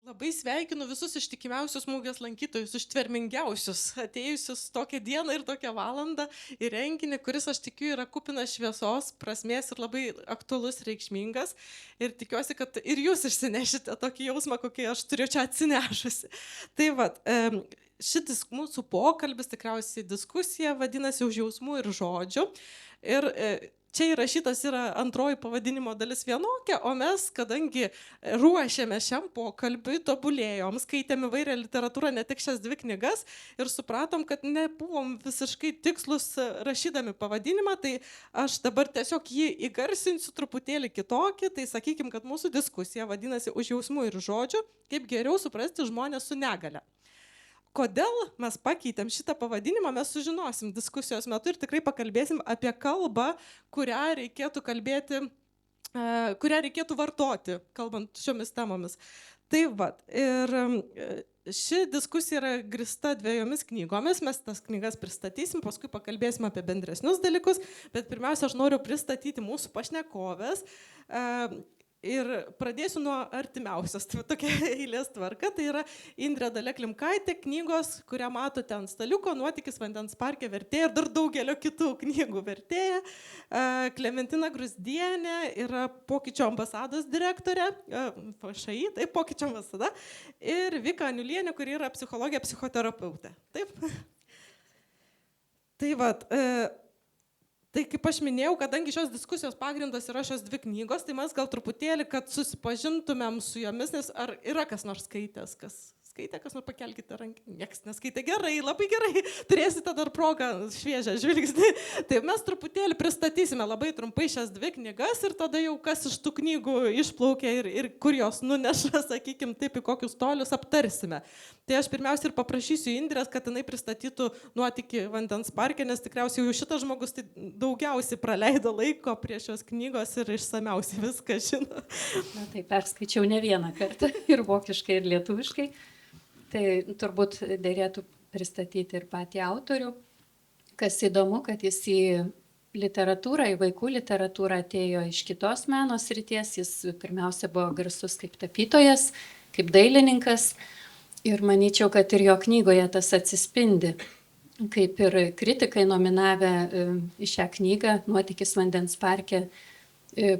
Labai sveikinu visus ištikimiausius mugės lankytojus, ištvermingiausius, atėjusius tokią dieną ir tokią valandą į renginį, kuris, aš tikiu, yra kupinas šviesos, prasmės ir labai aktualus, reikšmingas. Ir tikiuosi, kad ir jūs išsinešite tokį jausmą, kokį aš turiu čia atsinešusi. Tai va, šitas mūsų pokalbis, tikriausiai diskusija, vadinasi už jausmų ir žodžių. Ir čia įrašytas yra antroji pavadinimo dalis vienokia, o mes, kadangi ruošėme šiam pokalbiui, tobulėjom, skaitėm įvairią literatūrą, ne tik šias dvi knygas ir supratom, kad nebuvom visiškai tikslus rašydami pavadinimą, tai aš dabar tiesiog jį įgarsinsiu truputėlį kitokį, tai sakykim, kad mūsų diskusija vadinasi už jausmų ir žodžių, kaip geriau suprasti žmonės su negale. Kodėl mes pakeitėm šitą pavadinimą, mes sužinosim diskusijos metu ir tikrai pakalbėsim apie kalbą, kurią reikėtų vartoti, kalbant šiomis temomis. Tai va, ir ši diskusija yra grįsta dviejomis knygomis, mes tas knygas pristatysim, paskui pakalbėsim apie bendresnius dalykus, bet pirmiausia, aš noriu pristatyti mūsų pašnekovės. Ir pradėsiu nuo artimiausios, tai tokia eilės tvarka, tai yra Indrė Dalia Klimkaitė, knygos, kurią matote ant staliuko, Nuotykis vandens parke vertėja ir dar daugelio kitų knygų vertėja. Klementina Gruzdienė yra Pokyčių ambasados direktorė, FŠI, taip, Pokyčių ambasada, ir Vika Aniulienė, kuri yra psichologė, psichoterapeutė. Taip? Tai va. Tai kaip aš minėjau, kadangi šios diskusijos pagrindas yra šios dvi knygos, tai mes gal truputėlį, kad susipažintumėm su jomis, nes ar yra kas nors skaitęs, kas nors pakelkite ranką, nieks neskaitė, gerai, labai gerai, turėsite dar progą šviežią žvilgsnį. Tai mes truputėlį pristatysime labai trumpai šias dvi knygas ir tada jau kas iš tų knygų išplaukia ir kur jos nuneša, sakykim, taip į kokius tolius aptarsime. Tai aš pirmiausia ir paprašysiu Indrės, kad jinai pristatytų Nuotykį vandens parke, nes tikriausiai jau šitas žmogus tai daugiausiai praleido laiko prie šios knygos ir išsamiausiai viską žino. Na, tai perskaičiau ne vieną kartą ir vokiškai, ir lietuviškai. Tai turbūt dėrėtų pristatyti ir patį autorių. Kas įdomu, kad jis į literatūrą, į vaikų literatūrą atėjo iš kitos meno srities. Jis pirmiausia buvo garsus kaip tapytojas, kaip dailininkas. Ir manyčiau, kad ir jo knygoje tas atsispindi. Kaip ir kritikai nominavę į šią knygą Nuotykis vandens parke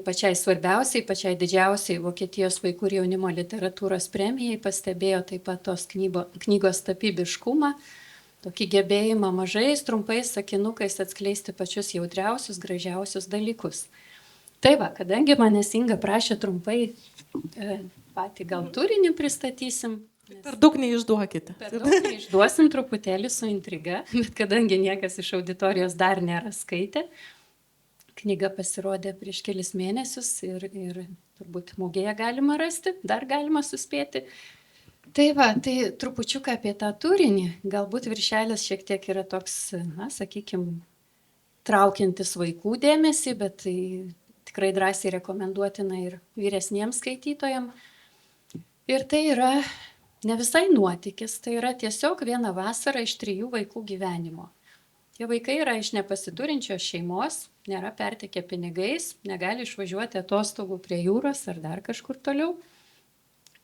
pačiai svarbiausiai, pačiai didžiausiai Vokietijos vaikų ir jaunimo literatūros premijai, pastebėjo taip pat tos knygos tapybiškumą, tokį gebėjimą mažais, trumpais sakinukais atskleisti pačius jautriausius, gražiausius dalykus. Tai va, kadangi manęs Inga prašė trumpai patį gal turinį pristatysim. Per daug neišduokite. Per daug neišduosim, truputėlį su intriga, bet kadangi niekas iš auditorijos dar nėra skaitę, knyga pasirodė prieš kelis mėnesius ir turbūt mugėje galima rasti, dar galima suspėti. Tai va, tai trupučiuką apie tą turinį, galbūt viršelis šiek tiek yra toks, na, sakykime, traukiantis vaikų dėmesį, bet tai tikrai drąsiai rekomenduotina ir vyresniems skaitytojams. Ir tai yra ne visai nuotykis, tai yra tiesiog viena vasara iš 3 vaikų gyvenimo. Tie vaikai yra iš nepasiturinčios šeimos, nėra pertekę pinigais, negali išvažiuoti atostogų prie jūros ar dar kažkur toliau.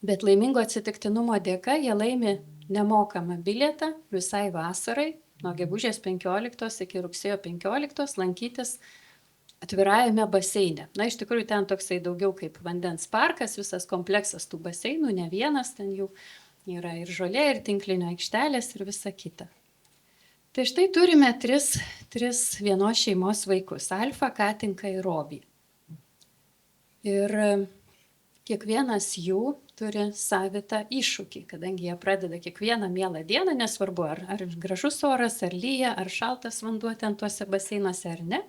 Bet laimingo atsitiktinumo dėka jie laimi nemokamą bilietą visai vasarai, nuo gegužės 15 iki rugsėjo 15 lankytis atvirajame baseine. Na, iš tikrųjų, ten toksai daugiau kaip vandens parkas, visas kompleksas tų baseinų, ne vienas, ten jau yra ir žolė, ir tinklinio aikštelės, ir visa kita. Tai štai turime tris vienos šeimos vaikus – Alfą, Katinką ir Robį. Ir kiekvienas jų turi savitą iššūkį, kadangi jie pradeda kiekvieną mielą dieną, nesvarbu ar gražus oras, ar lyja, ar šaltas vanduo ten tuose baseinuose ar ne.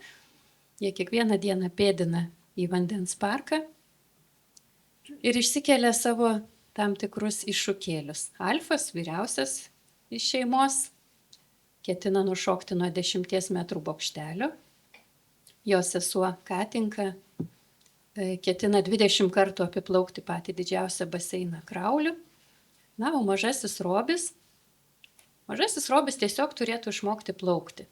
Jie kiekvieną dieną pėdina į vandens parką ir išsikelia savo tam tikrus iššūkėlius. Alfas, vyriausias iš šeimos, ketina nušokti nuo 10 metrų bokštelio. Jo sesuo Katinka ketina 20 kartų apiplaukti patį didžiausią baseiną krauliu. Na, o mažasis Robis tiesiog turėtų išmokti plaukti.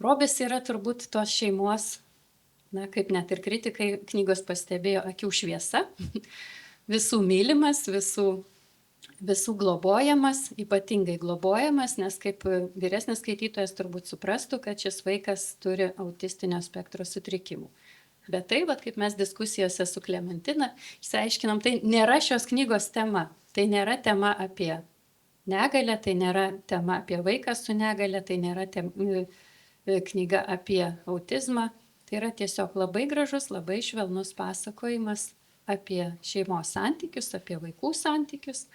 Robis yra turbūt tos šeimos, na, kaip net ir kritikai knygos pastebėjo, akių šviesa. visų mylimas, visų globojamas, ypatingai globojamas, nes kaip vyresnis skaitytojas turbūt suprastų, kad šis vaikas turi autistinio spektro sutrikimų. Bet tai, kaip mes diskusijose su Klementina išsiaiškinom, tai nėra šios knygos tema. Tai nėra tema apie negalę, tai nėra tema apie vaiką su negale, tai nėra knyga apie autizmą. Tai yra tiesiog labai gražus, labai švelnus pasakojimas apie šeimos santykius, apie vaikų santykius.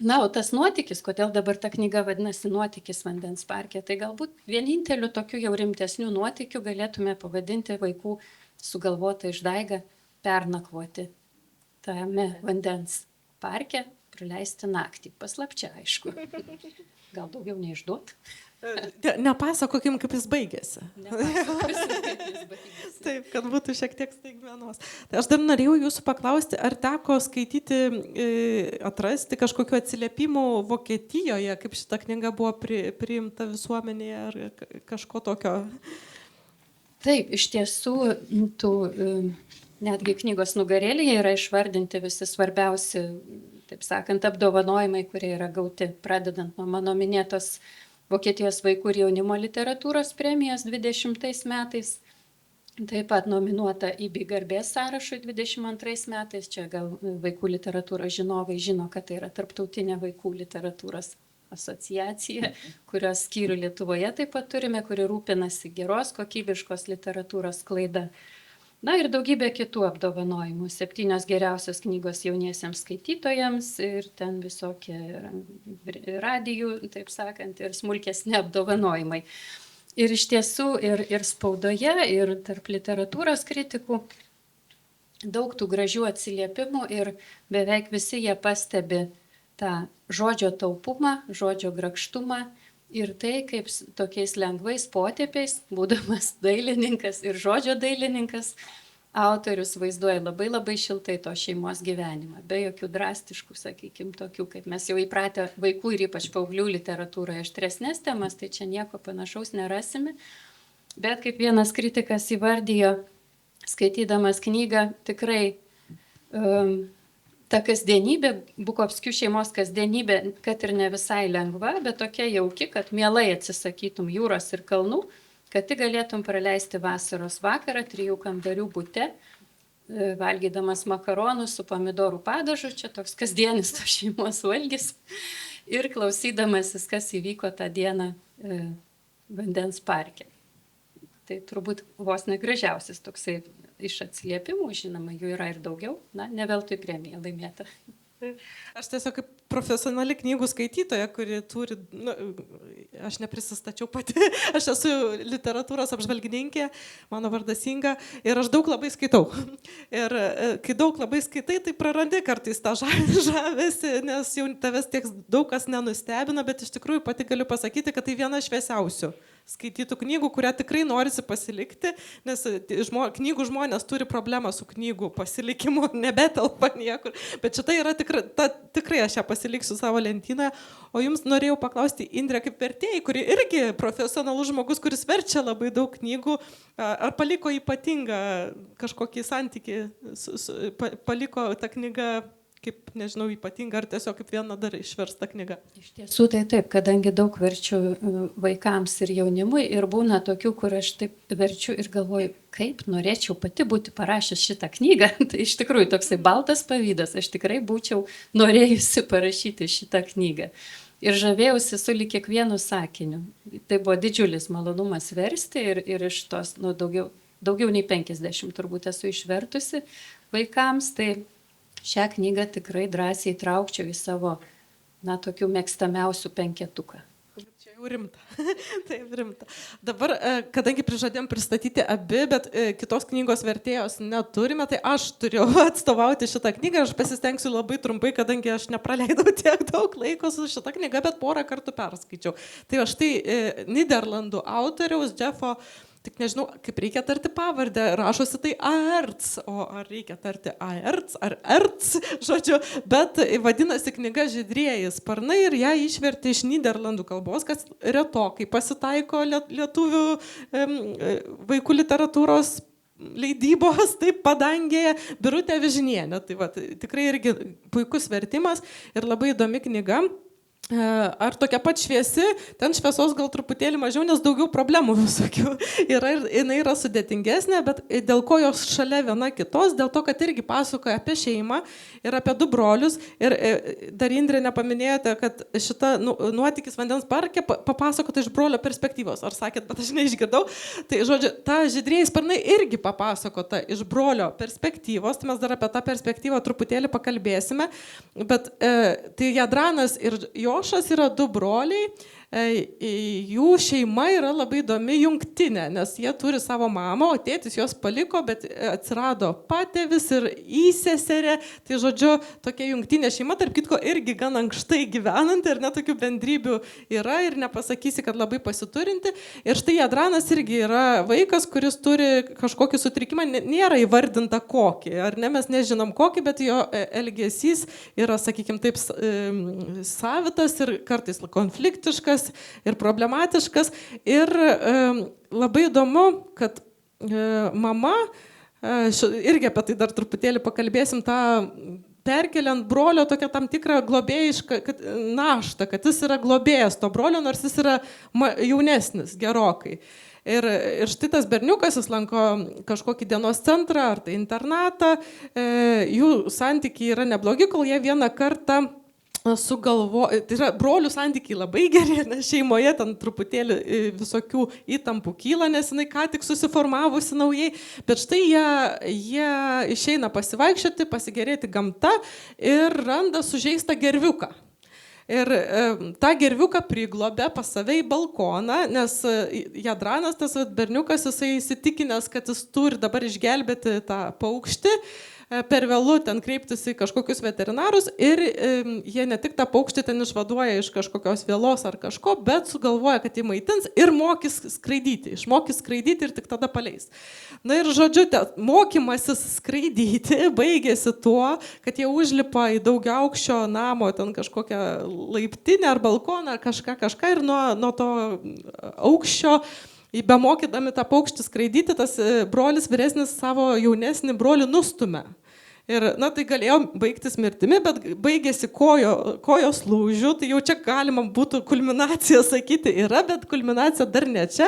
Na, o tas nuotykis, kodėl dabar ta knyga vadinasi Nuotykis vandens parke, tai galbūt vieninteliu tokiu jau rimtesniu nuotykiu galėtume pavadinti vaikų sugalvotą išdaigą pernakvoti tame vandens parke, praleisti naktį. Paslapčia, aišku. Gal daugiau neišduot? Nepasakokim, kaip jis baigėsi. Nepasakokim, Taip, kad būtų šiek tiek staigmenos. Tai aš dar norėjau jūsų paklausti, ar teko skaityti, atrasti kažkokiu atsiliepimų Vokietijoje, kaip šita knyga buvo priimta visuomenėje, ar kažko tokio? Taip, iš tiesų, netgi knygos nugarėlėje yra išvardinti visi svarbiausi, taip sakant, apdovanojimai, kurie yra gauti, pradedant nuo mano minėtos Vokietijos vaikų ir jaunimo literatūros premijos 20 metais. Taip pat nominuota IBI garbės sąrašui 22 metais. Čia gal vaikų literatūros žinovai žino, kad tai yra tarptautinė vaikų literatūros asociacija, kurios skyrių Lietuvoje taip pat turime, kuri rūpinasi geros, kokybiškos literatūros sklaida. Na ir daugybė kitų apdovanojimų. 7 geriausios knygos jauniesiems skaitytojams ir ten visokie radijų, taip sakant, ir smulkesni apdovanojimai. Ir iš tiesų ir spaudoje, ir tarp literatūros kritikų daug tų gražių atsiliepimų ir beveik visi jie pastebi tą žodžio taupumą, žodžio grakštumą ir tai, kaip tokiais lengvais potėpiais, būdamas dailininkas ir žodžio dailininkas, autorius vaizduoja labai labai šiltai to šeimos gyvenimą, be jokių drastiškų, sakykime, tokių, kaip mes jau įpratę vaikų ir ypač paauglių literatūroje aštresnės temas, tai čia nieko panašaus nerasime. Bet kaip vienas kritikas įvardijo, skaitydamas knygą, tikrai ta kasdienybė, Bukovskių šeimos kasdienybė, kad ir ne visai lengva, bet tokia jauki, kad mielai atsisakytum jūros ir kalnų, kad tik galėtum praleisti vasaros vakarą 3 kambarių bute, valgydamas makaronus su pomidorų padažu, čia toks kasdienis to šeimos valgis, ir klausydamasis, kas įvyko tą dieną vandens parke. Tai turbūt vos negražiausias toksai iš atsiliepimų, žinoma, jų yra ir daugiau, ne veltui premija laimėta. Aš tiesiog kaip profesionali knygų skaitytoja, kuri turi, aš neprisistačiau pati, aš esu literatūros apžvalgininkė, mano vardas Inga, ir aš daug labai skaitau. Ir kai daug labai skaitai, tai prarandi kartais tą žavesį, nes jau tavęs tiek daug kas nenustebina, bet iš tikrųjų pati galiu pasakyti, kad tai viena šviesiausių skaitytų knygų, kurią tikrai norisi pasilikti, nes knygų žmonės turi problemą su knygų pasilikimu, nebetelpa niekur, bet šita yra tikrai aš ją pasiliksiu savo lentyną. O jums norėjau paklausti, Indrė, kaip vertėjai, kuri irgi profesionalus žmogus, kuris verčia labai daug knygų, ar paliko ypatingą kažkokį santykį, paliko tą knygą kaip, nežinau, ypatinga, ar tiesiog kaip viena dar išversta knyga? Iš tiesų tai taip, kadangi daug verčiu vaikams ir jaunimui ir būna tokių, kur aš taip verčiu ir galvoju, kaip norėčiau pati būti parašęs šitą knygą. Tai iš tikrųjų toksai baltas pavydas, aš tikrai būčiau norėjusi parašyti šitą knygą. Ir žavėjausi su lyg kiekvienu sakiniu. Tai buvo didžiulis malonumas versti ir iš tos daugiau nei 50 turbūt esu išvertusi vaikams. Tai šią knygą tikrai drąsiai traukčiau į savo, tokių mėgstamiausių 5. Čia jau rimta. Taip, rimta. Dabar, kadangi prižadėjom pristatyti abi, bet kitos knygos vertėjos neturime, tai aš turiu atstovauti šitą knygą. Aš pasistengsiu labai trumpai, kadangi aš nepraleidau tiek daug laiko su šitą knygą, bet porą kartų perskaičiau. Tai aš tai Nyderlandų autoriaus Jeffo, tik nežinau, kaip reikia tarti pavardę, rašosi tai Aerts, o ar reikia tarti Aerts ar Erts, žodžiu, bet vadinasi knyga Žydrieji sparnai ir ją išvertė iš Nyderlandų kalbos, kas retokai pasitaiko lietuvių vaikų literatūros leidybos, taip padangėje, Birutė Avižinienė. Tai va, tikrai irgi puikus vertimas ir labai įdomi knyga. Ar tokia pat šviesi, ten šviesos gal truputėlį mažiau, nes daugiau problemų visokių yra ir jinai yra sudėtingesnė, bet dėl ko jos šalia viena kitos, dėl to, kad irgi pasakoja apie šeimą ir apie du brolius. Ir dar Indrė nepaminėjote, kad šita nuotykis vandens parke papasakota iš brolio perspektyvos. Ar sakėt, bet aš neišgirdau. Tai žodžiu, ta žydrieji sparnai irgi papasakota iš brolio perspektyvos, tai mes dar apie tą perspektyvą truputėlį pakalbėsime. Bet tai Jadranas ir Jošas yra du broliai, jų šeima yra labai įdomi jungtinė, nes jie turi savo mamą, o tėtis jos paliko, bet atsirado patėvis ir įseserė, tai žodžiu, tokia jungtinė šeima, tarp kitko irgi gan ankštai gyvenanti ir netokių bendrybių yra ir nepasakysi, kad labai pasiturinti. Ir štai Jadranas irgi yra vaikas, kuris turi kažkokį sutrikimą, nėra įvardinta kokį, ar ne, mes nežinom kokį, bet jo elgesys yra, sakykime, taip savitas ir kartais konfliktiškas ir problematiškas. Ir labai įdomu, kad mama, irgi apie tai dar truputėlį pakalbėsim, tą perkeliant brolio tokią tam tikrą globėjišką naštą, kad jis yra globėjas to brolio, nors jis yra jaunesnis gerokai. Ir štai tas berniukas, jis lanko kažkokį dienos centrą ar tai internatą, jų santykiai yra neblogi, kol jie vieną kartą tai yra brolių santykiai labai geri, nes šeimoje ten truputėlį visokių įtampų kyla, nes jinai ką tik susiformavusi naujai, bet štai jie išeina pasivaikščioti, pasigėrėti gamta ir randa sužeistą gerviuką. Ir tą gerviuką priglobė pas save į balkoną, nes Jadranas, tas berniukas, jisai įsitikinęs, kad jis turi dabar išgelbėti tą paukštį, per vėlu ten kreiptis į kažkokius veterinarus ir jie ne tik tą paukštį ten išvaduoja iš kažkokios vėlos ar kažko, bet sugalvoja, kad jį maitins ir mokys skraidyti, išmokys skraidyti ir tik tada paleis. Na ir žodžiu, mokymasis skraidyti baigėsi tuo, kad jie užlipa į daugiaaukščio namo ten kažkokią laiptinę ar balkoną ar kažką ir nuo to aukščio bemokydami tą paukštį skraidyti, tas brolis vyresnis savo jaunesnį brolį nustumia. Ir, tai galėjo baigtis mirtimi, bet baigėsi kojos lūžiu, tai jau čia galima būtų kulminacija sakyti yra, bet kulminacija dar ne čia.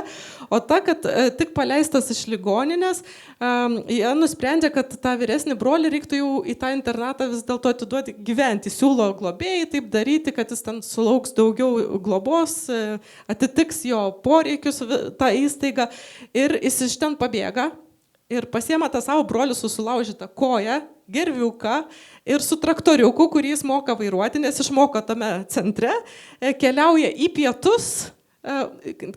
O ta, kad tik paleistas iš ligoninės, jie nusprendė, kad tą vyresnį brolį reiktų jau į tą internatą vis dėlto atiduoti gyventi. Siūlo globėjai taip daryti, kad jis ten sulauks daugiau globos, atitiks jo poreikius tą įstaigą. Ir jis iš ten pabėga ir pasiema tą savo brolių susilaužytą koją, gerviuką ir su traktoriuku, kurį jis moka vairuoti, nes išmoko tame centre, keliauja į pietus,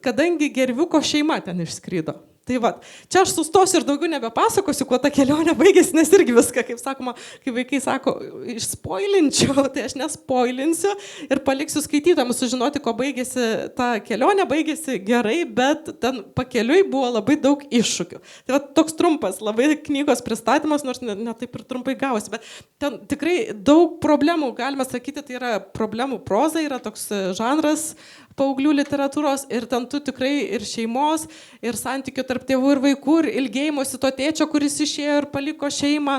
kadangi gerviuko šeima ten išskrido. Tai va, čia aš sustosiu ir daugiau nebepasakosiu, kuo ta kelionė baigėsi, nes irgi viską, kaip sakoma, kai vaikai sako, išspoilinčiau, tai aš nespoilinsiu ir paliksiu skaitytojams sužinoti, ko baigėsi ta kelionė, baigėsi gerai, bet ten pakeliui buvo labai daug iššūkių. Tai va, toks trumpas, labai knygos pristatymas, nors ne taip ir trumpai gavosi, bet ten tikrai daug problemų, galima sakyti, tai yra problemų proza, yra toks žanras paauglių literatūros ir ten tu tikrai ir šeimos, ir santykių tarp tėvų ir vaikų, ir ilgėjimosi to tėčio, kuris išėjo ir paliko šeimą,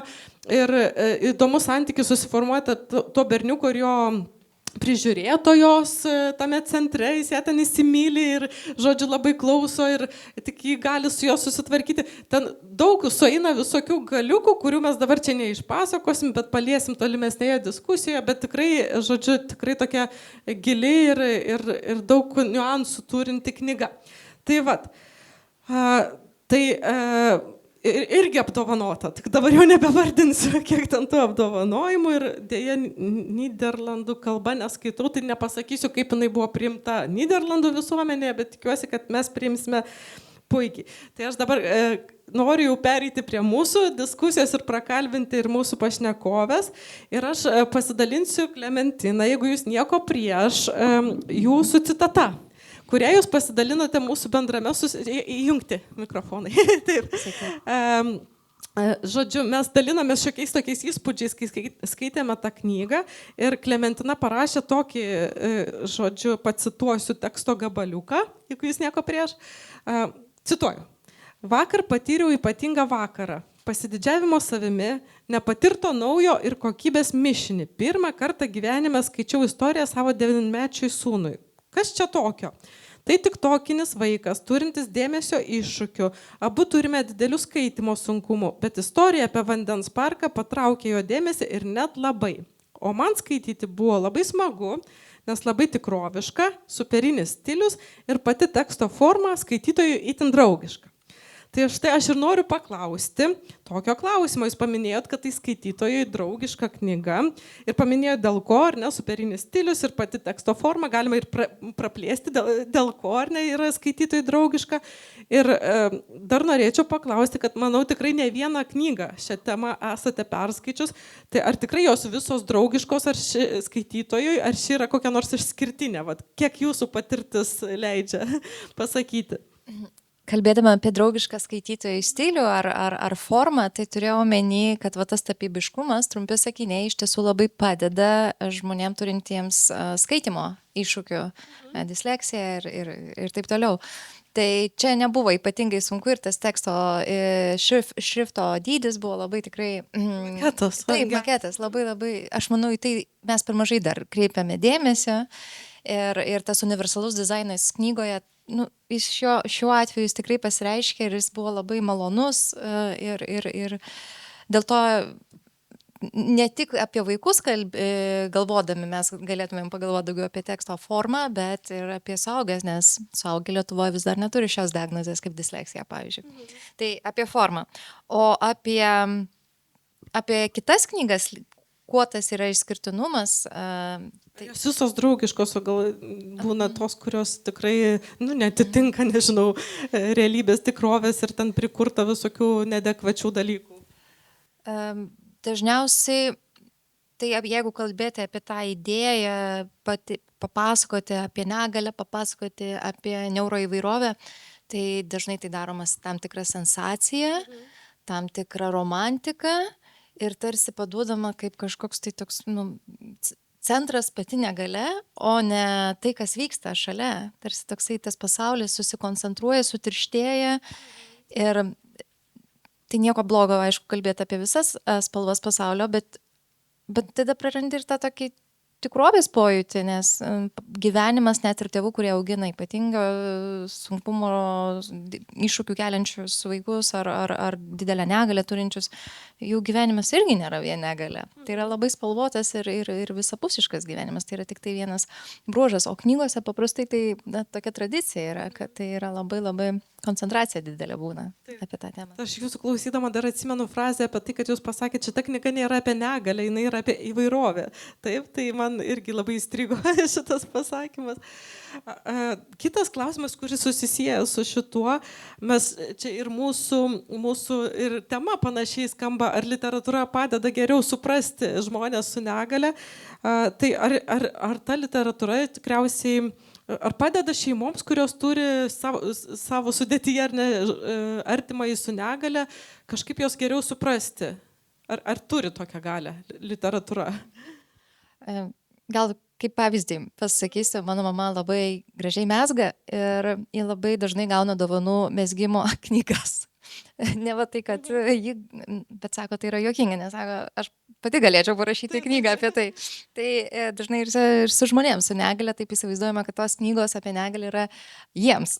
ir įdomus santykis susiformuoti to berniuko ir jo prižiūrėtojos tame centre, jis ją ten įsimyli ir, žodžiu, labai klauso ir tik jį gali su juo susitvarkyti. Ten daug sueina visokių galiukų, kurių mes dabar čia neišpasakosim, bet paliesim tolimesnėje diskusijoje, bet tikrai, žodžiu, tikrai tokia gili ir daug niuansų turinti knyga. Tai vat, irgi apdovanota, tik dabar jau nebevardinsiu, kiek ten tų apdovanojimų ir dėja Nyderlandų kalba neskaitau, tai nepasakysiu, kaip jinai buvo priimta Nyderlandų visuomenėje, bet tikiuosi, kad mes priimsime puikiai. Tai aš dabar noriu jau pereiti prie mūsų diskusijos ir prakalbinti ir mūsų pašnekovės ir aš pasidalinsiu Klementina, jeigu jūs nieko prieš, jūsų citata, kurią jūs pasidalinote mūsų bendrame įjungti mikrofonai. Taip. Žodžiu, mes dalinamės šiokiais tokiais įspūdžiais, kai skaitėme tą knygą ir Klementina parašė tokį, žodžiu, pacituosiu teksto gabaliuką, jeigu jūs nieko prieš. Cituoju. Vakar patyriau ypatingą vakarą. Pasididžiavimo savimi, nepatirto naujo ir kokybės mišinį. Pirmą kartą gyvenime skaičiau istoriją savo 9-mečiui sūnui. Kas čia tokio? Tai tik tokinis vaikas, turintis dėmesio iššūkių. Abu turime didelių skaitimo sunkumų, bet istorija apie vandens parką patraukė jo dėmesį ir net labai. O man skaityti buvo labai smagu, nes labai tikroviška, superinis stilius ir pati teksto forma skaitytojui itin draugiška. Tai štai aš ir noriu paklausti tokio klausimo. Jūs paminėjot, kad tai skaitytojui draugiška knyga ir paminėjot dėl ko, ar ne, superinis stilius ir pati teksto forma, galima ir praplėsti, dėl ko, ar ne, yra skaitytojui draugiška. Ir dar norėčiau paklausti, kad manau tikrai ne vieną knygą šią temą esate perskaičius, tai ar tikrai jos visos draugiškos, ar ši skaitytojui, ar ši yra kokia nors išskirtinė, vat, kiek jūsų patirtis leidžia pasakyti? Kalbėdama apie draugišką skaitytojų stilių ar formą, tai turėjau omeny, kad va, tas tapybiškumas, trumpi sakiniai, iš tiesų labai padeda žmonėms turintiems skaitimo iššūkių, disleksiją ir taip toliau. Tai čia nebuvo ypatingai sunku ir tas teksto šrifto dydis buvo labai tikrai... Maketas. Taip, maketas, labai, aš manau, į tai mes per mažai dar kreipiame dėmesio ir tas universalus dizainas knygoje, nu, šiuo atveju jis tikrai pasireiškia ir jis buvo labai malonus ir dėl to ne tik apie vaikus galvodami mes galėtumėm pagalvoti daugiau apie teksto formą, bet ir apie suaugęs, nes suaugę Lietuvoje vis dar neturi šios diagnozės kaip disleksija, pavyzdžiui. Tai apie formą. O apie kitas knygas, kuo tas yra išskirtinumas. Jos visos draugiškos, o gal būna tos, kurios tikrai netitinka, nežinau, realybės tikrovės ir ten prikurta visokių neadekvačių dalykų. Dažniausiai, tai jeigu kalbėti apie tą idėją, papasakoti apie negalę, papasakoti apie neuroįvairovę, tai dažnai tai daromas tam tikra sensacija, tam tikra romantika. Ir tarsi paduodama kaip kažkoks tai toks, centras pati negalia, o ne tai, kas vyksta šalia. Tarsi toksai tas pasaulis susikoncentruoja, sutirštėja. Ir tai nieko blogo, aišku, kalbėti apie visas spalvas pasaulio, bet tada prarandi ir tą tokį tikrovės pojūtį, nes gyvenimas net ir tėvų, kurie augina ypatingo sunkumo iššūkių keliančius vaikus ar didelę negalę turinčius, jų gyvenimas irgi nėra vien negalė. Tai yra labai spalvotas ir visapusiškas gyvenimas, tai yra tik tai vienas bruožas, o knygose paprastai tai tokia tradicija yra, kad tai yra labai koncentracija didelė būna apie tą temą. Aš jūsų klausydama dar atsimenu frazę apie tai, kad jūs pasakėte, šita knyga nėra apie negalę, jinai yra apie įvairovę. Taip, tai man irgi labai įstrigo šitas pasakymas. Kitas klausimas, kuris susisieja su šituo, mes čia ir mūsų ir tema panašiai skamba, ar literatūra padeda geriau suprasti žmonės su negale. Tai ar ta literatūra tikriausiai ar padeda šeimoms, kurios turi savo sudėtyje ar ne artimai su negale, kažkaip jos geriau suprasti? Ar turi tokią galę literatūra? Gal kaip pavyzdį pasakysiu, mano mama labai gražiai mezga ir ji labai dažnai gauna dovanų mezgimo knygas. Ne va tai, kad ji, bet sako, tai yra juokinga, nes sako, aš pati galėčiau parašyti knygą apie tai. Tai dažnai ir su žmonėms su negale taip įsivaizduojama, kad tos knygos apie negalę yra jiems,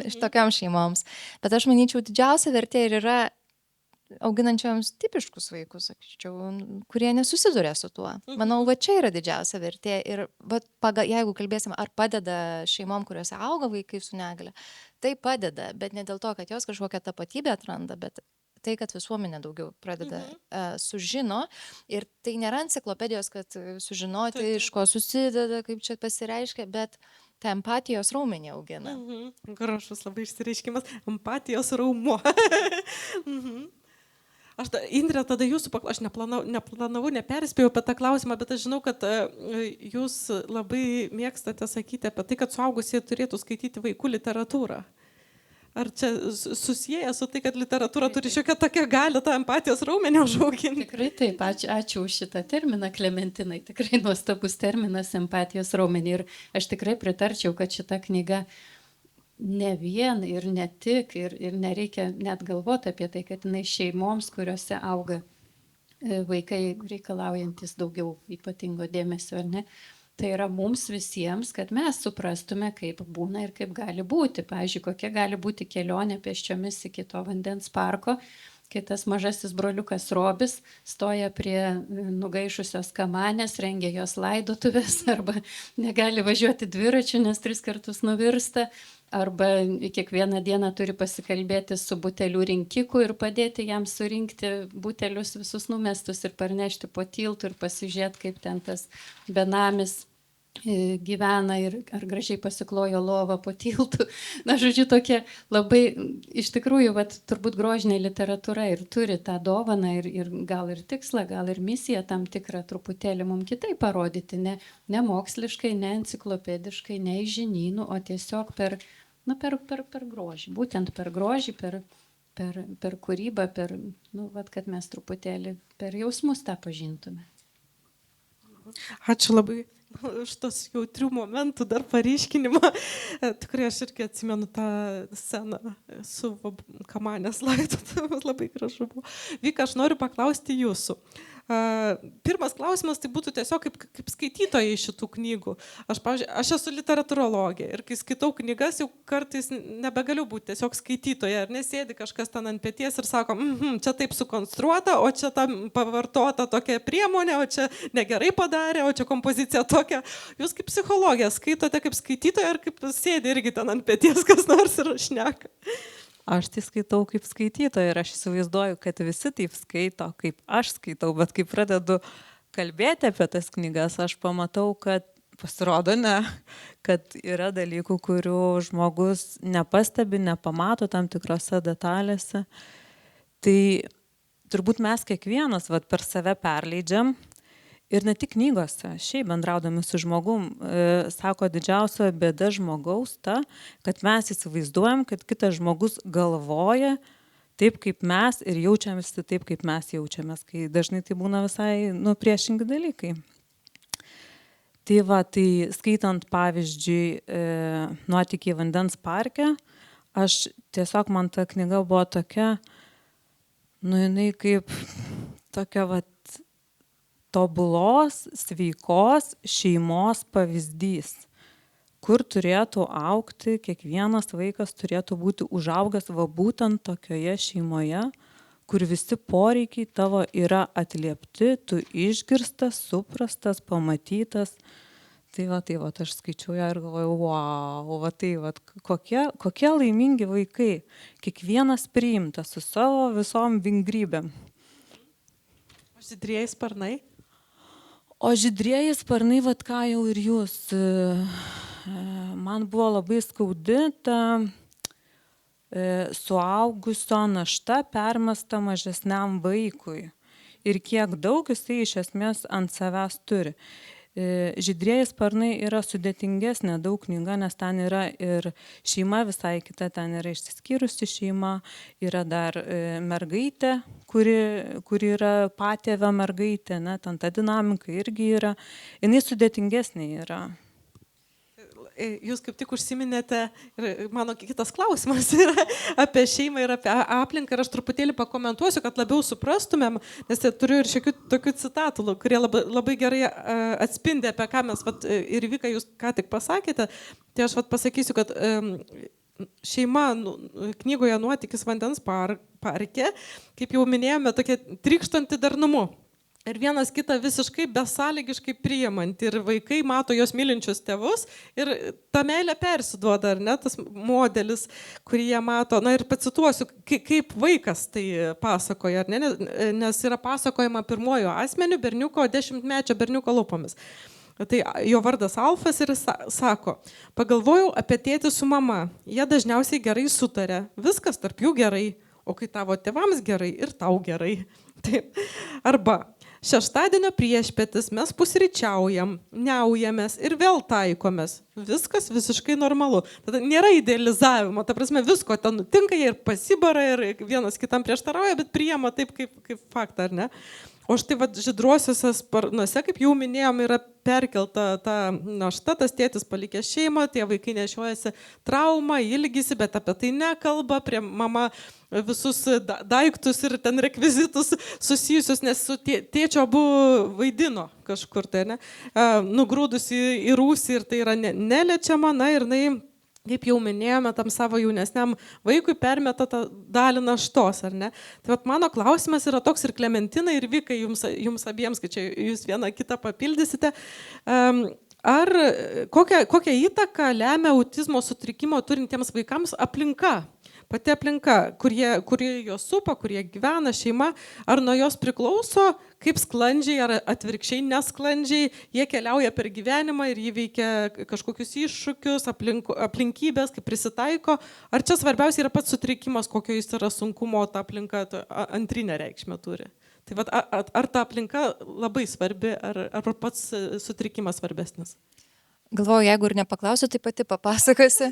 iš tokiam šeimoms. Bet aš manyčiau, didžiausia vertė ir yra auginančiams tipiškus vaikus, sakyčiau, kurie nesusiduria su tuo. Manau, va čia yra didžiausia vertė. Ir jeigu kalbėsim, ar padeda šeimom, kuriuose auga vaikai su negale, tai padeda, bet ne dėl to, kad jos kažkokią tapatybę atranda, bet tai, kad visuomenė daugiau pradeda sužino. Ir tai nėra enciklopedijos, kad sužinoti, iš ko susideda, kaip čia pasireiškia, bet tą empatijos raumenį augina. Gražus labai išsireiškimas. Empatijos raumo. Indre, tada jūsų aš neplanavau, neperspėjau apie tą klausimą, bet aš žinau, kad jūs labai mėgstate sakyti apie tai, kad suaugusieji turėtų skaityti vaikų literatūrą. Ar čia susiję su tai, kad literatūra turi šiokią tokią galią tą empatijos raumenį užauginti? Tikrai taip, ačiū už šitą terminą, Klementinai. Tikrai nuostabus terminas empatijos raumenį. Ir aš tikrai pritarčiau, kad šita knyga ne vien ir ne tik, ir nereikia net galvoti apie tai, kad jinai šeimoms, kuriuose auga vaikai reikalaujantis daugiau ypatingo dėmesio, ar ne? Tai yra mums visiems, kad mes suprastume, kaip būna ir kaip gali būti. Pavyzdžiui, kokia gali būti kelionė pėsčiomis iki to vandens parko, kai tas mažasis broliukas Robis stoja prie nugaišusios kamanės, rengia jos laidotuvės, arba negali važiuoti dviračiu, nes 3 kartus nuvirsta, arba kiekvieną dieną turi pasikalbėti su butelių rinkiku ir padėti jam surinkti butelius visus numestus ir parnešti po tiltų ir pasižiūrėti, kaip ten tas benamis gyvena ir ar gražiai pasiklojo lovą po tiltų. Na, žodžiu, tokia labai, iš tikrųjų, turbūt grožinė literatūra ir turi tą dovaną ir gal ir tikslą, gal ir misiją tam tikrą truputėlį mums kitaip parodyti, ne moksliškai, ne enciklopediškai, ne iš žinynų, o tiesiog per grožį, būtent per grožį, per kūrybą, kad mes truputėlį per jausmus tą pažintume. Ačiū labai už tos jautrių momentų dar paryškinimą. Tikrai aš irgi atsimenu tą sceną su kamanės laidotuvėmis, labai gražu buvo. Vika, aš noriu paklausti jūsų. Pirmas klausimas tai būtų tiesiog kaip skaitytojai šitų knygų. Aš esu literatūrologė ir kai skaitau knygas, jau kartais nebegaliu būti tiesiog skaitytoja. Ar nesėdi kažkas ten ant peties ir sako, čia taip sukonstruota, o čia tam pavartota tokia priemonė, o čia negerai padarė, o čia kompozicija tokia. Jūs kaip psichologė skaitote kaip skaitytoja ar kaip sėdi irgi ten ant peties kas nors ir šneka? Aš tai skaitau kaip skaitytoja ir aš įsivaizduoju, kad visi taip skaito, kaip aš skaitau, bet kai pradedu kalbėti apie tas knygas, aš pamatau, kad pasirodo kad yra dalykų, kurių žmogus nepastebi, nepamato tam tikrose detalėse. Tai turbūt mes kiekvienas per save perleidžiam. Ir ne tik knygose, šiaip bendraudami su žmogum, sako, didžiausia bėda žmogaus ta, kad mes įsivaizduojam, kad kitas žmogus galvoja taip, kaip mes ir jaučiamės taip, kaip mes jaučiamės, kai dažnai tai būna visai priešingi dalykai. Tai skaitant, pavyzdžiui, Nuotykiai vandens parke, aš tiesiog man ta knyga buvo tokia, jinai kaip tokia tobulos, sveikos šeimos pavyzdys, kur turėtų augti, kiekvienas vaikas turėtų būti užaugęs būtent tokioje šeimoje, kur visi poreikiai tavo yra atliepti, tu išgirstas, suprastas, pamatytas. Tai aš skaičiau ją ir galvojau, wow, kokie laimingi vaikai, kiekvienas priimtas su savo visom vingrybėm. O žydrieji sparnai? O žydrieji sparnai, ką jau ir jūs, man buvo labai skaudi ta suaugusio našta permesta mažesniam vaikui ir kiek daug jisai iš esmės ant savęs turi. Žydrieji sparnai yra sudėtingesnė daug knyga, nes ten yra ir šeima visai kita, ten yra išsiskyrusi šeima, yra dar mergaitė, kuri yra patėvio mergaitė, ten ta dinamika irgi yra, jinai sudėtingesnė yra. Jūs kaip tik užsiminėte, ir mano kitas klausimas yra apie šeimą ir apie aplinką, ir aš truputėlį pakomentuosiu, kad labiau suprastumėm, nes turiu ir šiokių tokių citatų, kurie labai gerai atspindi, apie ką mes, ir Vika, jūs ką tik pasakėte, tai aš pasakysiu, kad šeima knygoje Nuotykis vandens parke, kaip jau minėjome, tokia trykštanti darnumu. Ir vienas kitą visiškai besąlygiškai priimanti. Ir vaikai mato jos mylinčius tėvus ir ta meilė persiduoda, ar ne, tas modelis, kurį jie mato. Na ir pacituosiu, kaip vaikas tai pasakoja, ar ne, nes yra pasakojama pirmojo asmeniu berniuko, 10-mečio berniuko lūpomis. Tai jo vardas Alfas ir jis sako, pagalvojau apie tėtį su mama, jie dažniausiai gerai sutarė, viskas tarp jų gerai, o kai tavo tėvams gerai ir tau gerai. Taip. Arba šeštadienio priešpietis mes pusryčiaujam, niaujamės ir vėl taikomės. Viskas visiškai normalu. Tada nėra idealizavimo, ta prasme visko ten nutinka, jie ir pasibara ir vienas kitam prieštarauja, bet priima taip kaip faktą, ar ne? O štai žydruosiuose sparnuose, kaip jau minėjom, yra perkelta ta našta, tas tėtis palikė šeimą, tie vaikai nešiojasi traumą, ilgisi, bet apie tai nekalba, prie mama visus daiktus ir ten rekvizitus susijusius, nes su tėčio abu vaidino kažkur tai, ne, nugrūdus į rūsį ir tai yra neliečiama, na ir jinai, kaip jau minėjome, tam savo jaunesniam vaikui permeta tą dalį naštos, ar ne? Tai vat mano klausimas yra toks ir Klementina, ir Vika, jums abiems, kad čia jūs vieną kitą papildysite. Ar kokią įtaką lemia autizmo sutrikimo turintiems vaikams aplinka? Pati aplinka, kurie jos supa, kurie gyvena, šeima, ar nuo jos priklauso, kaip sklandžiai ar atvirkščiai nesklandžiai jie keliauja per gyvenimą ir įveikia kažkokius iššūkius, aplinkybės, kaip prisitaiko, ar čia svarbiausia yra pats sutrikimas, kokio jis yra sunkumo, ta aplinka antrinę reikšmę turi. Tai vat, ar ta aplinka labai svarbi, ar pats sutrikimas svarbesnis? Galvoju, jeigu ir nepaklausiu, tai pati papasakosiu,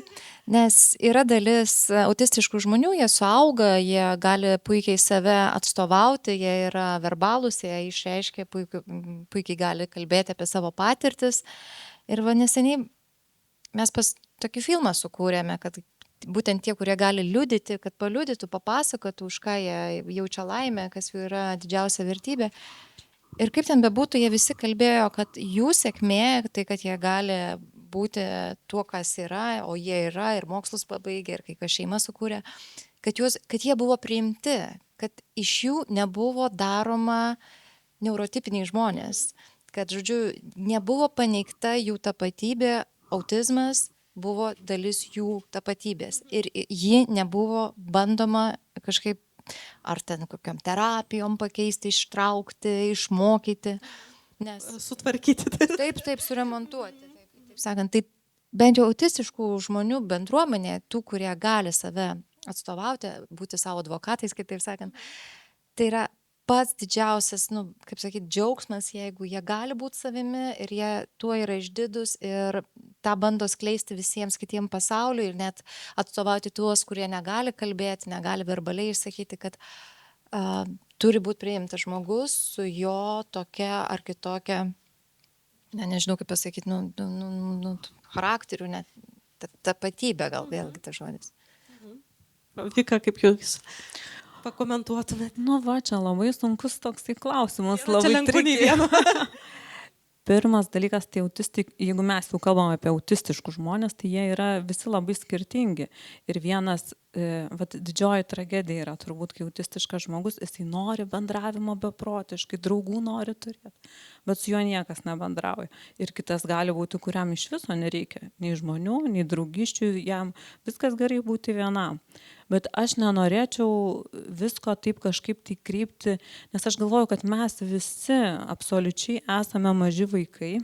nes yra dalis autistiškų žmonių, jie suauga, jie gali puikiai save atstovauti, jie yra verbalūs, jie išreiškia, puikiai gali kalbėti apie savo patirtis. Ir va neseniai mes tokį filmą sukūrėme, kad būtent tie, kurie gali liudyti, kad paliudytų, papasakotų, už ką jie jaučia laimę, kas jų yra didžiausia vertybė. Ir kaip ten bebūtų, jie visi kalbėjo, kad jų sėkmė, tai kad jie gali būti tuo, kas yra, o jie yra ir mokslus pabaigė, ir kai kas šeima sukūrė, kad jie buvo priimti, kad iš jų nebuvo daroma neurotipiniai žmonės, kad, žodžiu, nebuvo paneigta jų tapatybė, autizmas buvo dalis jų tapatybės ir ji nebuvo bandoma kažkaip ar ten kokiam terapijom pakeisti, ištraukti, išmokyti. Nes... Sutvarkyti. Taip, suremontuoti. Taip sakant, tai bent jau autistiškų žmonių bendruomenė, tų, kurie gali save atstovauti, būti savo advokatais, kaip taip sakant, tai yra pats didžiausias, kaip sakyti, džiaugsmas, jeigu jie gali būti savimi ir jie tuo yra išdidus ir tą bando skleisti visiems kitiem pasauliui ir net atstovauti tuos, kurie negali kalbėti, negali verbaliai išsakyti, kad turi būti priimtas žmogus su jo tokia ar kitokia, nežinau kaip pasakyti, charakteriu, net tapatybė gal vėlgi tas žodis. Vika, kaip jūs pakomentuotumėte? Čia labai sunkus toksai klausimas. Čia lengvų nei vieno. Pirmas dalykas, tai jeigu mes jau kalbame apie autistiškus žmonės, tai jie yra visi labai skirtingi. Ir vienas, didžioji tragedija yra turbūt, kai autistiškas žmogus, jisai nori bendravimo beprotiškai, draugų nori turėti, bet su juo niekas nebendrauja. Ir kitas gali būti, kuriam iš viso nereikia nei žmonių, nei draugiščių, jam viskas gerai būti vienam. Bet aš nenorėčiau visko taip kažkaip tai krypti, nes aš galvoju, kad mes visi absoliučiai esame maži vaikai.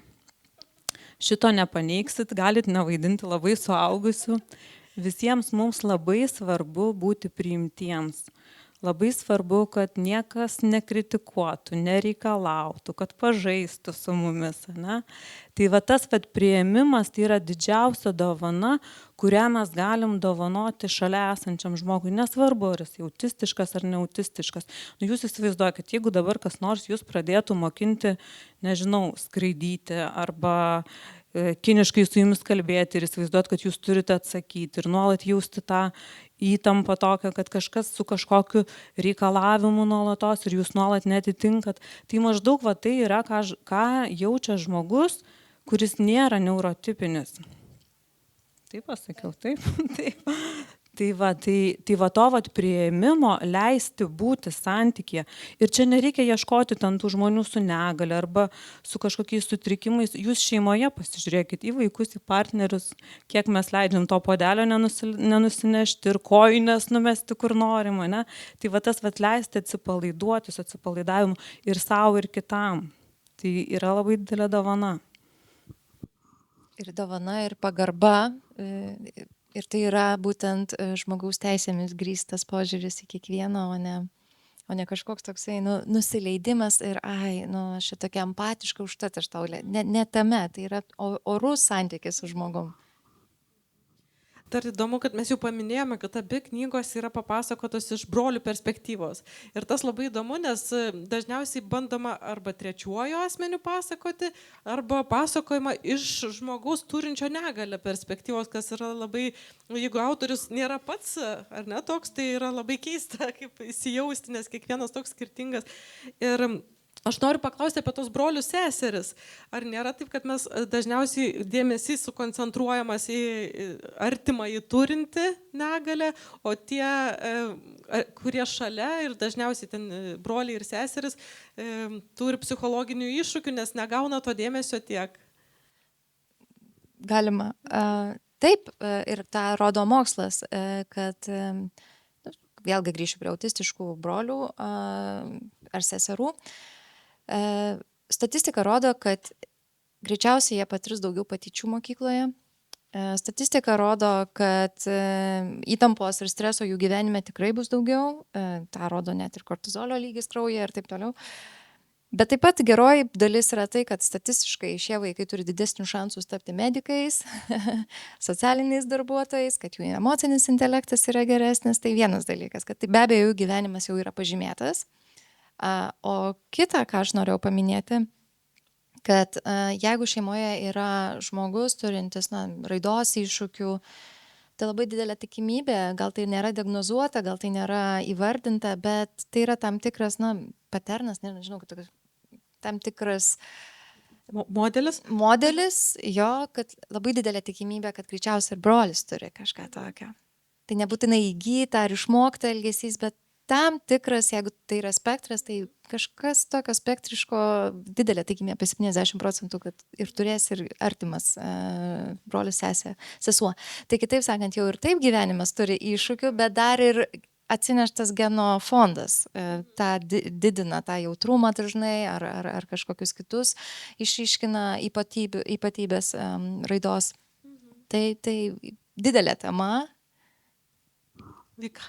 Šito nepaneigsit, galit nevaidinti labai suaugusių. Visiems mums labai svarbu būti priimtiems. Labai svarbu, kad niekas nekritikuotų, nereikalautų, kad pažaistų su mumis. Ne? Tai tas priėmimas tai yra didžiausia dovana, kurią mes galim dovanoti šalia esančiam žmogui. Nesvarbu, ar jis autistiškas ar neautistiškas. Jūs įsivaizduokit, jeigu dabar kas nors jūs pradėtų mokinti, nežinau, skraidyti arba kiniškai su jumis kalbėti ir įsivaizduot, kad jūs turite atsakyti ir nuolat jausti tą įtampą tokią, kad kažkas su kažkokiu reikalavimu nuolatos ir jūs nuolat netitinkat. Tai maždaug tai yra, ką jaučia žmogus, kuris nėra neurotipinis. Taip pasakiau, taip. Tai to priėmimo leisti būti santykyje. Ir čia nereikia ieškoti ten tų žmonių su negale arba su kažkokiais sutrikimais. Jūs šeimoje pasižiūrėkit į vaikus, į partnerius, kiek mes leidžiam to puodelio nenusinešti ir kojines numesti kur norima. Ne? Tai tas leisti atsipalaiduoti su atsipalaidavimu ir savo, ir kitam. Tai yra labai didelė dovana. Ir dovana, ir pagarba. Ir tai yra būtent žmogaus teisėmis grįstas požiūris į kiekvieną, o ne kažkoks toksai nusileidimas ir aš tokia empatiška, užtat aš tau, ne tame, tai yra orus santykis su žmogum. dar įdomu, kad mes jau paminėjome, kad abi knygos yra papasakotos iš brolių perspektyvos. Ir tas labai įdomu, nes dažniausiai bandoma arba trečiuoju asmeniu pasakoti, arba pasakojama iš žmogaus turinčio negalią perspektyvos, kas yra labai, jeigu autorius nėra pats, ar ne toks, tai yra labai keista, kaip įsijausti, nes kiekvienas toks skirtingas. Ir aš noriu paklausti apie tos brolius seseris. Ar nėra taip, kad mes dažniausiai dėmesys sukoncentruojamas į artimą, į turinti negalę, o tie, kurie šalia ir dažniausiai ten broliai ir seseris turi psichologinių iššūkių, nes negauna to dėmesio tiek? Galima. Taip, ir tą rodo mokslas, kad vėlgi grįšiu prie autistiškų brolių ar seserų. Statistika rodo, kad greičiausiai jie patirs daugiau patyčių mokykloje. Statistika rodo, kad įtampos ir streso jų gyvenime tikrai bus daugiau. Ta rodo net ir kortizolio lygis kraujyje ir taip toliau. Bet taip pat geroji dalis yra tai, kad statistiškai šie vaikai turi didesnių šansų tapti medikais, socialiniais darbuotojais, kad jų emocinis intelektas yra geresnis. Tai vienas dalykas, kad tai be abejo jų gyvenimas jau yra pažymėtas. O kita, ką aš norėjau paminėti, kad jeigu šeimoje yra žmogus turintis raidos iššūkių, tai labai didelė tikimybė, gal tai nėra diagnozuota, gal tai nėra įvardinta, bet tai yra tam tikras paternas, nežinau, tam tikras modelis, jo, kad labai didelė tikimybė, kad greičiausiai ir brolis turi kažką tokio. Tai nebūtinai įgyta ar išmokta elgesys, bet tam tikras, jeigu tai yra spektras, tai kažkas tokio spektriško didelė tikimybė, apie 70%, kad ir turės ir artimas brolis, sesuo. Tai kitaip sakant, jau ir taip gyvenimas turi iššūkių, bet dar ir atsineštas geno fondas, tą didina tą jautrumą dažnai ar kažkokius kitus išryškina ypatybės raidos. Tai didelė tema. Vika.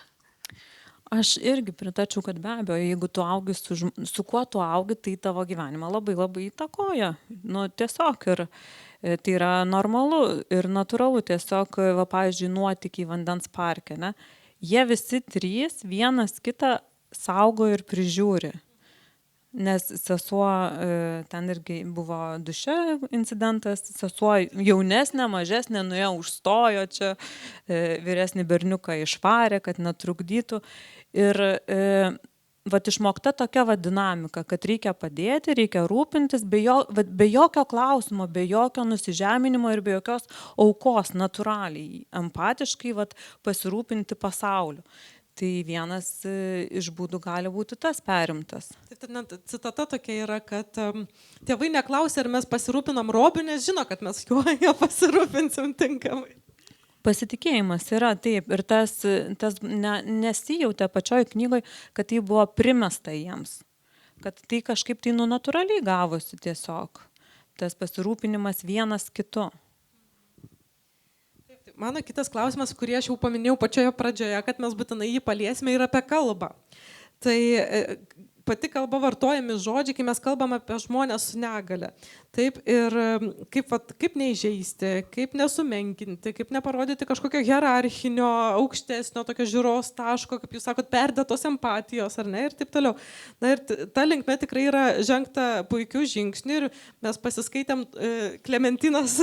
Aš irgi pritačiau, kad be abejo, jeigu tu augi su kuo tu augi, tai tavo gyvenimą labai labai įtakoja. Tiesiog ir tai yra normalu ir natūralu. Tiesiog, pavyzdžiui, nuotykiai vandens parke, ne? Jie visi trys vienas kitą saugo ir prižiūri. Nes sesuo, ten irgi buvo duše incidentas, sesuo jaunesnė, mažesnė, nuėjo užstojo čia, vyresnį berniuką išvarė, kad netrukdytų. Ir išmokta tokia dinamika, kad reikia padėti, reikia rūpintis, be jokio klausimo, be jokio nusižeminimo ir be jokios aukos, natūraliai, empatiškai pasirūpinti pasauliu. Tai vienas iš būdų gali būti tas perimtas. Citata tokia yra, kad tėvai neklausia, ar mes pasirūpinam Robiu, nes žino, kad mes jo pasirūpinsim tinkamai. Pasitikėjimas yra taip ir tas nesijautė pačioj knygoj, kad tai buvo primesta jiems. Kad tai kažkaip tai natūraliai gavosi tiesiog. Tas pasirūpinimas vienas kitu. Mano kitas klausimas, kurį aš jau paminėjau pačioje pradžioje, kad mes būtinai jį paliesime, yra apie kalbą. Tai pati kalba vartojami žodžiai, kai mes kalbam apie žmonės su negale. Taip, ir kaip neįžeisti, kaip nesumenkinti, kaip neparodyti kažkokio hierarchinio, aukštesnio, tokio žiūros taško, kaip jūs sakot, perdėtos empatijos, ar ne, ir taip toliau. Na ir ta linkme tikrai yra žengta puikių žingsnių ir mes pasiskaitėm Klementinos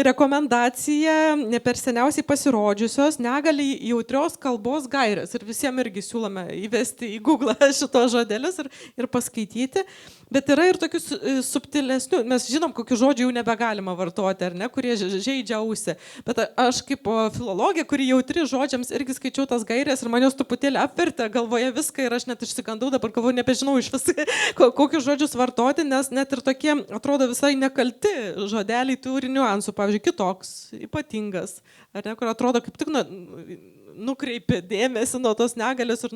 rekomendaciją, ne per seniausiai pasirodžiusios negaliai jautrios kalbos gairės. Ir visiems irgi siūlome įvesti į Google šito žodelius ir paskaityti. Bet yra ir tokių subtilesnių, mes žinom, kokių žodžių jau nebegalima vartoti, ar ne, kurie žaidžia ausį. Bet aš kaip filologė, kuri jautri žodžiams, irgi skaičiau tas gairės ir man jos truputėlį apvertė galvoje viską ir aš net išsigandau, dabar galvoju, nebežinau iš vis, kokius žodžius vartoti, nes net ir tokie, atrodo, visai nekalti žodeliai turi niuansų, pavyzdžiui, kitoks, ypatingas, ar ne, kur atrodo kaip tik nukreipė dėmesį nuo tos negalės ir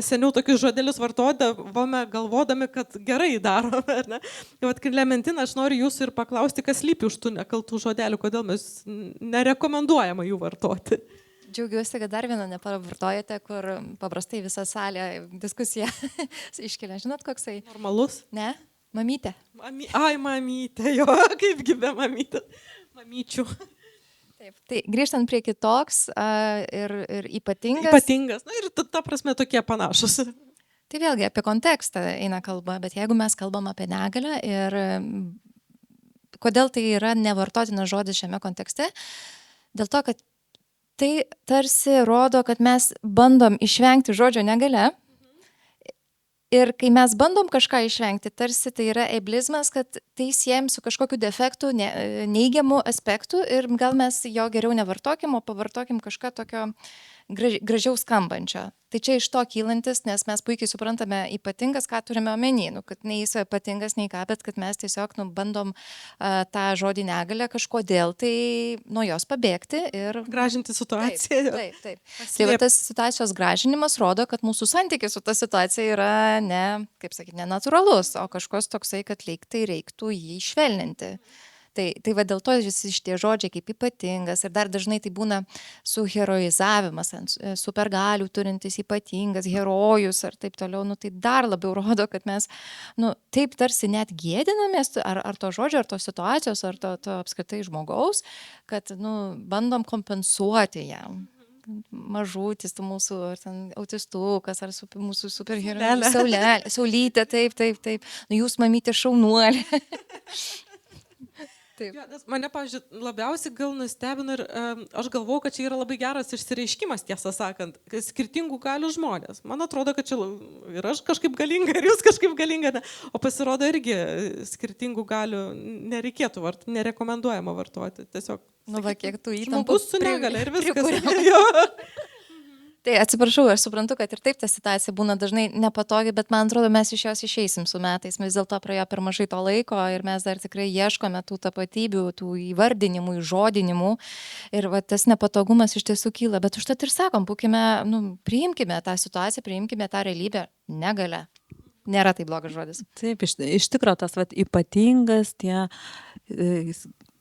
seniau tokius žodelius vartodavome, galvodami, kad gerai darome. Ne? Klementina, aš noriu jūsų ir paklausti, kas slypi už tų nekaltų žodelių, kodėl mes nerekomenduojame jų vartoti. Džiaugiuosi, kad dar vieną nepavartojate, kur paprastai visą salę diskusiją iškelia. Žinot, koksai? Normalus? Ne? Mamytė. Mamytė, jo, kaip gimė mamytė. Mamyčių. Taip, tai grįžtant prie kitoks ir ypatingas. Ypatingas. Na ir ta prasme tokie panašus. Tai vėlgi apie kontekstą eina kalba, bet jeigu mes kalbam apie negalią ir kodėl tai yra nevartotinas žodis šiame kontekste, dėl to, kad tai tarsi rodo, kad mes bandom išvengti žodžio negalia. Ir kai mes bandom kažką išvengti, tarsi tai yra eblizmas, kad tai siejam su kažkokiu defektu, neigiamu aspektu ir gal mes jo geriau nevartokim, o pavartokim kažką tokio gražiau skambančio. Tai čia iš to kylantis, nes mes puikiai suprantame ypatingas, ką turime omeny, kad nei jis ypatingas, nei ką, bet kad mes tiesiog bandom tą žodį negalę kažkodėl tai nuo jos pabėgti ir gražinti situaciją. Taip. Tai va, tas situacijos gražinimas rodo, kad mūsų santykis su ta situacija yra nenatūralus, o kažkas toksai, kad tai reiktų jį švelninti. Tai va dėl to visi šitie žodžiai kaip ypatingas ir dar dažnai tai būna suheroizavimas, supergalių turintis ypatingas, herojus ar taip toliau, tai dar labiau rodo, kad mes taip tarsi net gėdinamės ar to žodžio, ar to situacijos, ar to apskritai žmogaus, kad bandom kompensuoti jam. Mažutis, mūsų autistukas, ar mūsų superherojus, saulytė, taip. Jūs mamytė šaunuolė. Ja, mane, pavyzdžiui, labiausiai gal nustebino ir aš galvau, kad čia yra labai geras išsireiškimas, tiesą sakant, skirtingų galių žmonės. Man atrodo, kad čia ir aš kažkaip galinga, ir jūs kažkaip galinga, o pasirodo irgi skirtingų galių nereikėtų nerekomenduojama vartoti. Tiesiog kiek tų įtampų. Žmogus su negalia ir viskas. Tai atsiprašau, aš suprantu, kad ir taip ta situacija būna dažnai nepatogi, bet man atrodo, mes iš jos išeisim su metais. Mes vis dėlto praėjo per mažai to laiko ir mes dar tikrai ieškome tų tapatybių, tų įvardinimų, įžodinimų. Ir va, tas nepatogumas iš tiesų kyla. Bet užtat ir sakom, priimkime tą situaciją, priimkime tą realybę. Negalia. Nėra tai blogas žodis. Taip, iš tikro tas ypatingas, tie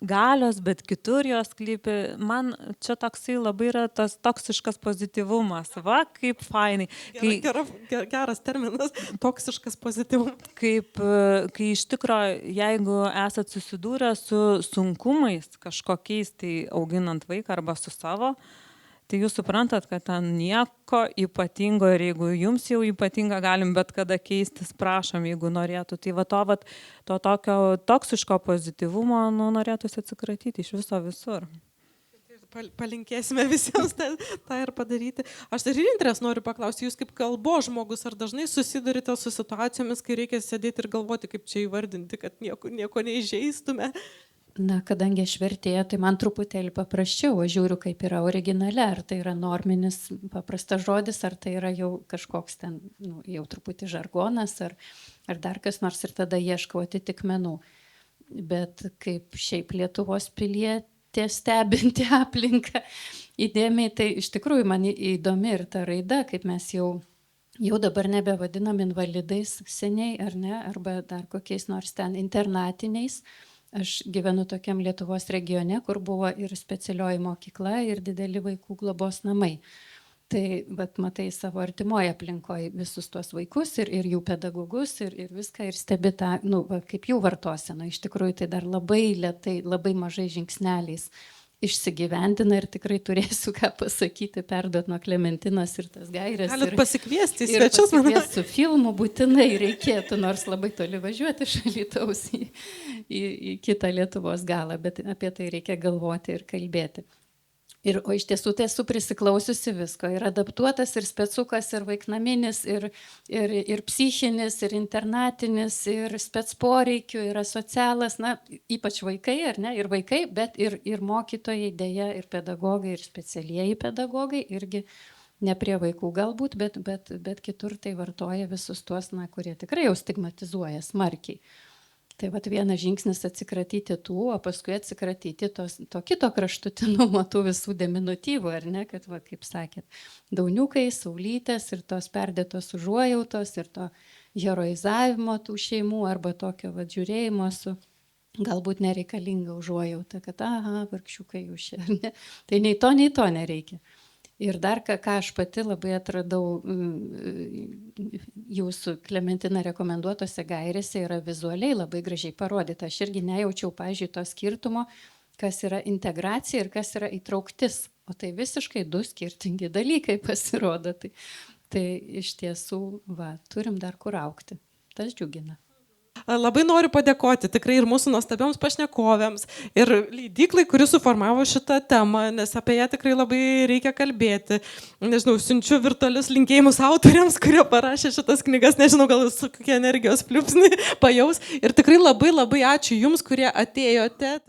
galios, bet kitur jos klypi. Man čia toksai labai yra tas toksiškas pozityvumas. Va, kaip fainai. Geras terminas, toksiškas pozityvumas. Kai iš tikro, jeigu esat susidūrę su sunkumais kažkokiais, tai auginant vaiką arba su savo, tai jūs suprantat, kad ten nieko ypatingo ir jeigu jums jau ypatinga, galim bet kada keistis, prašom, jeigu norėtų. Tai to tokio toksiško pozityvumo norėtųsi atsikratyti iš viso visur. Palinkėsime visiems tą ir padaryti. Aš ir Indrės noriu paklausti, jūs kaip kalbos žmogus, ar dažnai susidurite su situacijomis, kai reikia sėdėti ir galvoti, kaip čia įvardinti, kad nieko neįžeistume? Na, kadangi aš vertėja, tai man truputėlį paprasčiau, aš žiūriu, kaip yra originale, ar tai yra norminis paprastas žodis, ar tai yra jau kažkoks ten, jau truputį žargonas, ar dar kas nors, ir tada ieškau atitikmenų. Bet kaip šiaip Lietuvos pilietė stebinti aplinką įdėmiai, tai iš tikrųjų man įdomi ir ta raida, kaip mes jau dabar nebevadinam invalidais seniai, ar ne, arba dar kokiais nors ten internatiniais. Aš gyvenu tokiam Lietuvos regione, kur buvo ir specialioji mokykla, ir dideli vaikų globos namai. Tai, bet matai savo artimoje aplinkoje visus tuos vaikus ir jų pedagogus ir viską, ir stebi tą, kaip jų vartosena. Iš tikrųjų, tai dar labai lėtai, labai mažai žingsneliais išsigyvendina ir tikrai turėsiu ką pasakyti, perduot nuo Klementinos ir tas gairės. Galit pasikviesti į svečius. Ir pasikviesti su filmu būtinai reikėtų, nors labai toli važiuoti iš Alytaus į kitą Lietuvos galą, bet apie tai reikia galvoti ir kalbėti. O iš tiesų tai esu prisiklausiusi visko. Ir adaptuotas, ir specukas, ir vaiknaminis, ir psichinis, ir internatinis, ir spec poreikių, ir asocialas, ypač vaikai, ar ne, ir vaikai, bet ir mokytojai, dėja, ir pedagogai, ir specialieji pedagogai, irgi ne prie vaikų galbūt, bet kitur tai vartoja visus tuos, kurie tikrai jau stigmatizuoja smarkiai. Tai vienas žingsnis atsikratyti tų, o paskui atsikratyti to kito kraštutinumo, tų visų diminutyvų, ar ne, kad, kaip sakėt, dauniukai, saulytės ir tos perdėtos užuojautos ir to heroizavimo tų šeimų arba tokio žiūrėjimo su galbūt nereikalinga užuojauta, kad, vargšiukai jūs čia, ar ne, tai nei to nereikia. Ir dar ką aš pati labai atradau jūsų Klementina rekomenduotose gairėse yra vizualiai labai gražiai parodyta. Aš irgi nejaučiau, pavyzdžiui, to skirtumo, kas yra integracija ir kas yra įtrauktis. O tai visiškai du skirtingi dalykai pasirodo. Tai iš tiesų, turim dar kur aukti. Tas džiugina. Labai noriu padėkoti tikrai ir mūsų nuostabioms pašnekovėms, ir leidyklai, kuri suformavo šitą temą, nes apie ją tikrai labai reikia kalbėti. Nežinau, siunčiu virtualius linkėjimus autoriams, kurie parašė šitas knygas, nežinau, gal su kokie energijos pliūpsnį pajaus. Ir tikrai labai ačiū Jums, kurie atėjote.